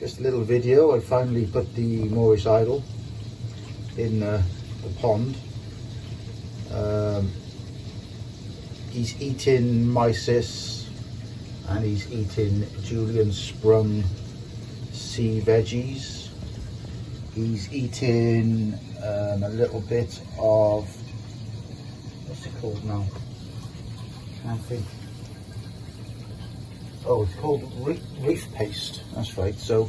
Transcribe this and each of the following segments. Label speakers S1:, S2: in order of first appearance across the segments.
S1: Just a little video. I finally put the Moorish Idol in the pond. He's eating mysis and he's eating Julian sprung sea veggies. He's eating a little bit of, what's it called now? Can't think. Oh, it's called reef paste. That's right. So,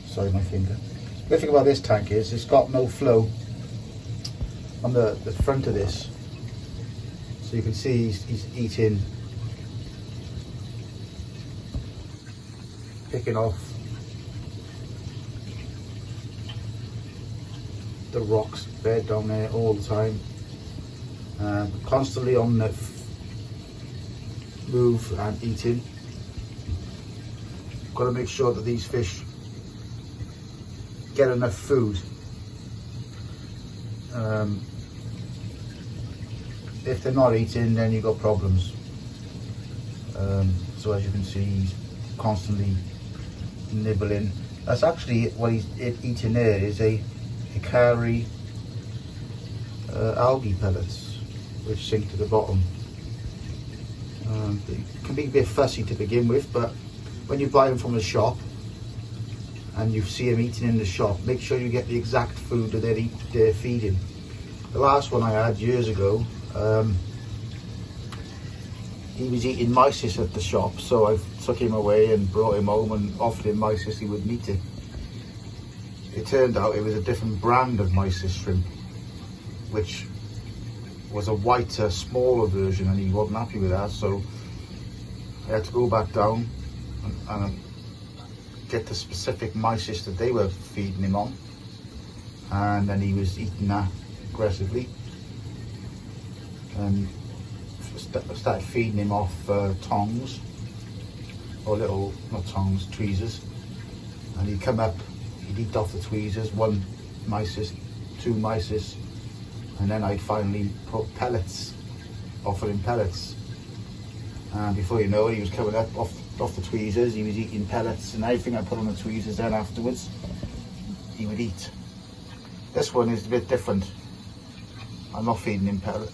S1: sorry, my finger. The thing about this tank is it's got no flow on the front of this. So you can see he's eating, picking off the rocks bed down there all the time, constantly on the move and eating. Got to make sure that these fish get enough food. If they're not eating, then you've got problems. So as you can see, he's constantly nibbling. That's actually what he's eating there, is a hikari algae pellets, which sink to the bottom. They can be a bit fussy to begin with, but when you buy them from a shop and you see them eating in the shop, make sure you get the exact food that they're feeding. The last one I had years ago, he was eating mysis at the shop, so I took him away and brought him home and offered him mysis. He wouldn't eat it. It turned out it was a different brand of mysis shrimp, which was a whiter, smaller version, and he wasn't happy with that, so I had to go back down and get the specific mysis that they were feeding him on, and then he was eating that aggressively, and started feeding him off tongs, or little, not tongs, tweezers, and he'd come up, he'd eat off the tweezers, one mysis, two mysis, and then I'd finally put pellets, offer him pellets, and before you know it, he was coming up off the tweezers. He was eating pellets, and everything I put on the tweezers then afterwards he would eat. This one is a bit different. I'm not feeding him pellets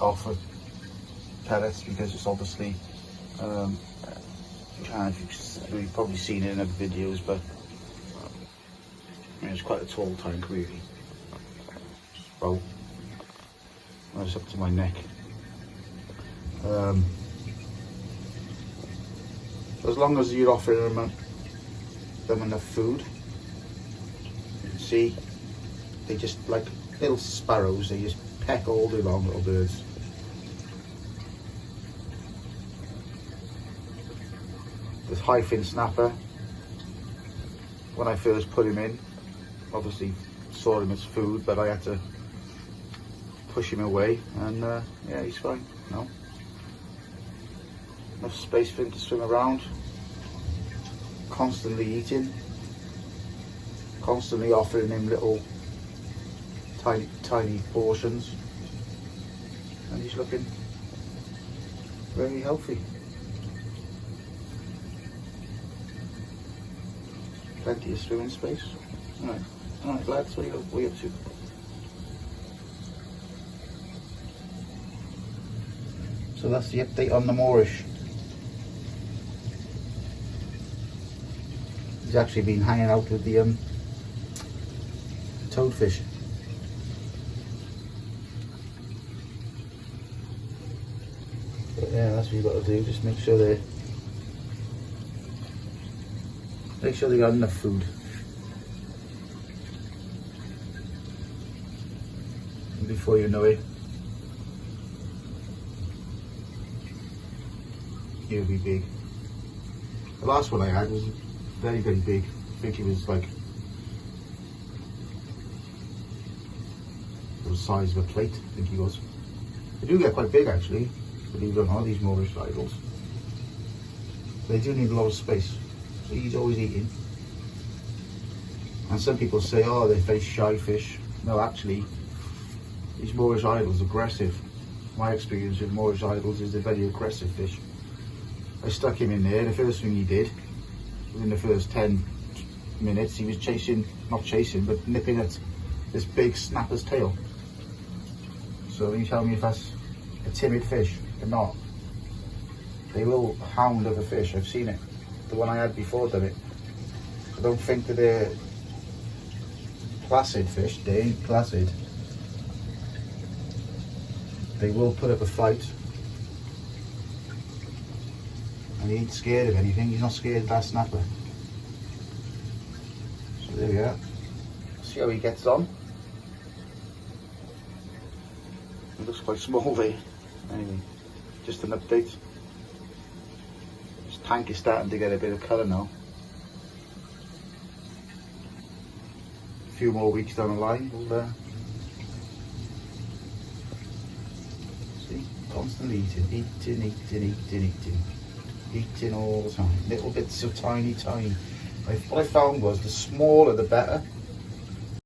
S1: because it's obviously you've probably seen it in other videos, but I mean, it's quite a tall tank really. Well, it's up to my neck. As long as you're offering them enough food, you can see they just, like little sparrows, they just peck all day long, little birds. This high-fin snapper, when I first put him in, obviously saw him as food, but I had to push him away, and yeah, he's fine now. Enough space for him to swim around, constantly eating, constantly offering him little tiny portions, and he's looking very healthy. Plenty of swimming space. Alright lads, what are you up to? So that's the update on the Moorish. He's actually been hanging out with the toadfish. But yeah, that's what you've got to do. Just make sure they got enough food. And before you know it, he'll be big. The last one I had was very big. I think he was like the size of a plate, I think he was. They do get quite big actually, believe it or not, these Moorish Idols. They do need a lot of space, so he's always eating. And some people say, oh, they're very shy fish. No, actually, these Moorish Idols are aggressive. My experience with Moorish Idols is they're very aggressive fish. I stuck him in there, the first thing he did, within the first 10 minutes he was not chasing, but nipping at this big snapper's tail. So you tell me if that's a timid fish or not. They will hound other fish, I've seen it. The one I had before did it. I don't think that they're placid fish, they ain't placid. They will put up a fight. And he ain't scared of anything, he's not scared of that snapper. So there we are. See how he gets on. It looks quite small there. Anyway, just an update. This tank is starting to get a bit of colour now. A few more weeks down the line, we'll see, constantly eating all the time. Little bits of tiny. What I found was the smaller the better.